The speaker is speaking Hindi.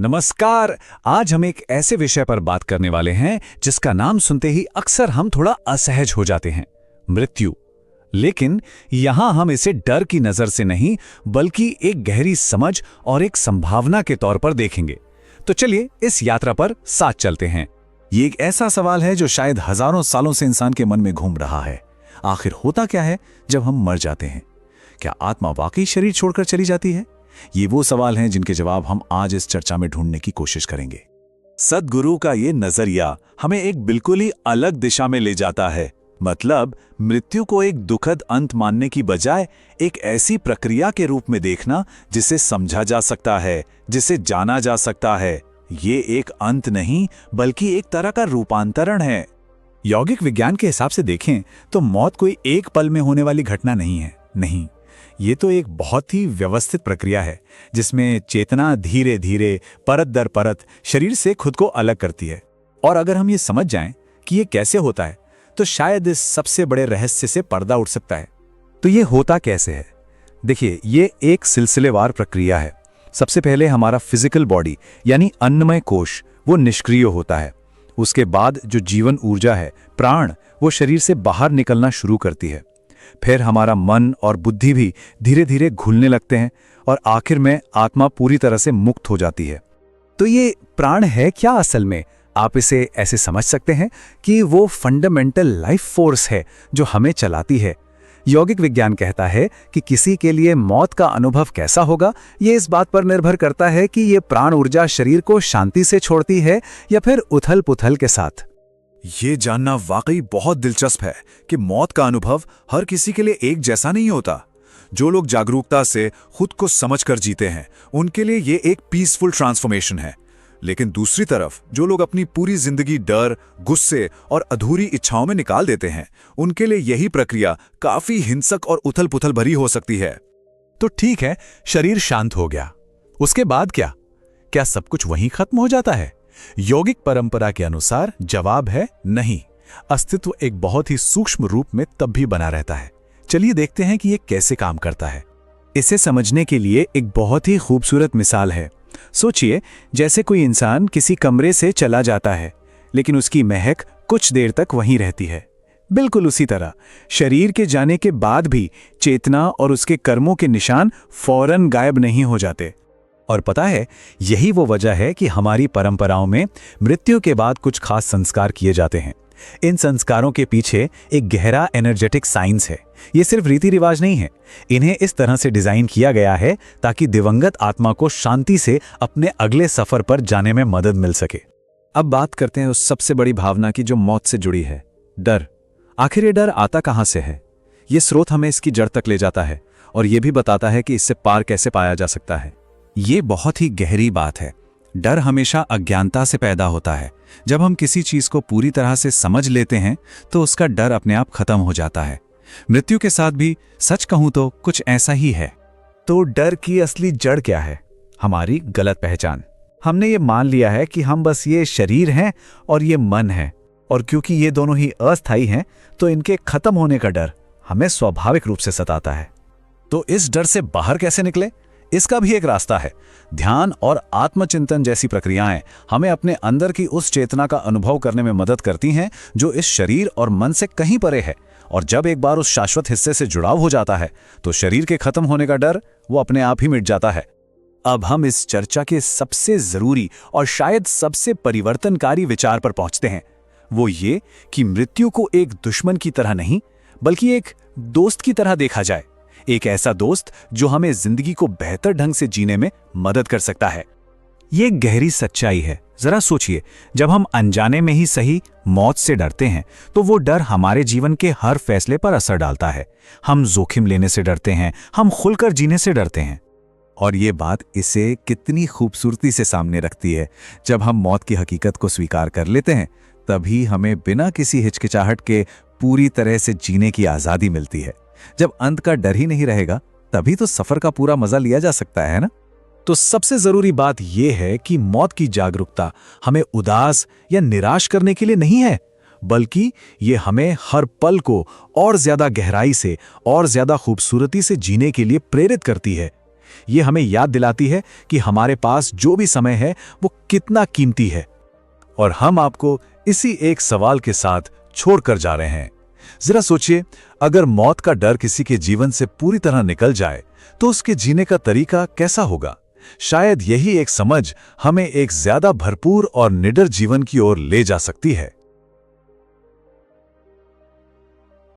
नमस्कार। आज हम एक ऐसे विषय पर बात करने वाले हैं जिसका नाम सुनते ही अक्सर हम थोड़ा असहज हो जाते हैं, मृत्यु। लेकिन यहां हम इसे डर की नजर से नहीं बल्कि एक गहरी समझ और एक संभावना के तौर पर देखेंगे। तो चलिए इस यात्रा पर साथ चलते हैं। ये एक ऐसा सवाल है जो शायद हजारों सालों से इंसान के मन में घूम रहा है। आखिर होता क्या है जब हम मर जाते हैं? क्या आत्मा वाकई शरीर छोड़कर चली जाती है? ये वो सवाल हैं जिनके जवाब हम आज इस चर्चा में ढूंढने की कोशिश करेंगे। सद्गुरु का ये नजरिया हमें एक बिल्कुल ही अलग दिशा में ले जाता है। मतलब मृत्यु को एक दुखद अंत मानने की बजाय एक ऐसी प्रक्रिया के रूप में देखना जिसे समझा जा सकता है, जिसे जाना जा सकता है। ये एक अंत नहीं बल्कि एक तरह का रूपांतरण है। यौगिक विज्ञान के हिसाब से देखें तो मौत कोई एक पल में होने वाली घटना नहीं है। नहीं, ये तो एक बहुत ही व्यवस्थित प्रक्रिया है जिसमें चेतना धीरे धीरे परत दर परत शरीर से खुद को अलग करती है। और अगर हम ये समझ जाएं कि ये कैसे होता है तो शायद इस सबसे बड़े रहस्य से पर्दा उठ सकता है। तो ये होता कैसे है? देखिए, ये एक सिलसिलेवार प्रक्रिया है। सबसे पहले हमारा फिजिकल बॉडी यानी अन्नमय कोश वो निष्क्रिय होता है। उसके बाद जो जीवन ऊर्जा है, प्राण, वो शरीर से बाहर निकलना शुरू करती है। फिर हमारा मन और बुद्धि भी धीरे धीरे घुलने लगते हैं और आखिर में आत्मा पूरी तरह से मुक्त हो जाती है। तो ये प्राण है क्या असल में? आप इसे ऐसे समझ सकते हैं कि वो फंडामेंटल लाइफ फोर्स है जो हमें चलाती है। यौगिक विज्ञान कहता है कि किसी के लिए मौत का अनुभव कैसा होगा ये इस बात पर निर्भर करता है कि ये प्राण ऊर्जा शरीर को शांति से छोड़ती है या फिर उथल पुथल के साथ। ये जानना वाकई बहुत दिलचस्प है कि मौत का अनुभव हर किसी के लिए एक जैसा नहीं होता। जो लोग जागरूकता से खुद को समझकर जीते हैं उनके लिए ये एक पीसफुल ट्रांसफॉर्मेशन है। लेकिन दूसरी तरफ जो लोग अपनी पूरी जिंदगी डर, गुस्से और अधूरी इच्छाओं में निकाल देते हैं उनके लिए यही प्रक्रिया काफी हिंसक और उथल पुथल भरी हो सकती है। तो ठीक है, शरीर शांत हो गया, उसके बाद क्या? क्या सब कुछ वहीं खत्म हो जाता है? यौगिक परंपरा के अनुसार जवाब है नहीं। अस्तित्व एक बहुत ही सूक्ष्म रूप में तब भी बना रहता है। चलिए देखते हैं कि ये कैसे काम करता है। इसे समझने के लिए एक बहुत ही खूबसूरत मिसाल है। सोचिए, जैसे कोई इंसान किसी कमरे से चला जाता है लेकिन उसकी महक कुछ देर तक वहीं रहती है। बिल्कुल उसी तरह शरीर के जाने के बाद भी चेतना और उसके कर्मों के निशान फौरन गायब नहीं हो जाते। और पता है, यही वो वजह है कि हमारी परंपराओं में मृत्यु के बाद कुछ खास संस्कार किए जाते हैं। इन संस्कारों के पीछे एक गहरा एनर्जेटिक साइंस है। ये सिर्फ रीति रिवाज नहीं है। इन्हें इस तरह से डिजाइन किया गया है ताकि दिवंगत आत्मा को शांति से अपने अगले सफर पर जाने में मदद मिल सके। अब बात करते हैं उस सबसे बड़ी भावना की जो मौत से जुड़ी है, डर। आखिर ये डर आता कहां से है? ये स्रोत हमें इसकी जड़ तक ले जाता है और ये भी बताता है कि इससे पार कैसे पाया जा सकता है। ये बहुत ही गहरी बात है। डर हमेशा अज्ञानता से पैदा होता है। जब हम किसी चीज को पूरी तरह से समझ लेते हैं तो उसका डर अपने आप खत्म हो जाता है। मृत्यु के साथ भी सच कहूं तो कुछ ऐसा ही है। तो डर की असली जड़ क्या है? हमारी गलत पहचान। हमने ये मान लिया है कि हम बस ये शरीर हैं और ये मन है, और क्योंकि ये दोनों ही अस्थायी हैं तो इनके खत्म होने का डर हमें स्वाभाविक रूप से सताता है। तो इस डर से बाहर कैसे निकले? इसका भी एक रास्ता है। ध्यान और आत्मचिंतन जैसी प्रक्रियाएं हमें अपने अंदर की उस चेतना का अनुभव करने में मदद करती हैं जो इस शरीर और मन से कहीं परे है। और जब एक बार उस शाश्वत हिस्से से जुड़ाव हो जाता है तो शरीर के खत्म होने का डर वो अपने आप ही मिट जाता है। अब हम इस चर्चा के सबसे जरूरी और शायद सबसे परिवर्तनकारी विचार पर पहुंचते हैं। वो ये कि मृत्यु को एक दुश्मन की तरह नहीं बल्कि एक दोस्त की तरह देखा जाए। एक ऐसा दोस्त जो हमें जिंदगी को बेहतर ढंग से जीने में मदद कर सकता है। ये गहरी सच्चाई है। जरा सोचिए, जब हम अनजाने में ही सही मौत से डरते हैं तो वो डर हमारे जीवन के हर फैसले पर असर डालता है। हम जोखिम लेने से डरते हैं, हम खुलकर जीने से डरते हैं। और ये बात इसे कितनी खूबसूरती से सामने रखती है। जब हम मौत की हकीकत को स्वीकार कर लेते हैं तभी हमें बिना किसी हिचकिचाहट के पूरी तरह से जीने की आज़ादी मिलती है। जब अंत का डर ही नहीं रहेगा तभी तो सफर का पूरा मजा लिया जा सकता है ना? तो सबसे जरूरी बात यह है कि मौत की जागरूकता हमें उदास या निराश करने के लिए नहीं है, बल्कि ये हमें हर पल को और ज्यादा गहराई से और ज्यादा खूबसूरती से जीने के लिए प्रेरित करती है। ये हमें याद दिलाती है कि हमारे पास जो भी समय है वो कितना कीमती है। और हम आपको इसी एक सवाल के साथ छोड़कर जा रहे हैं। जरा सोचिए, अगर मौत का डर किसी के जीवन से पूरी तरह निकल जाए तो उसके जीने का तरीका कैसा होगा? शायद यही एक समझ हमें एक ज्यादा भरपूर और निडर जीवन की ओर ले जा सकती है।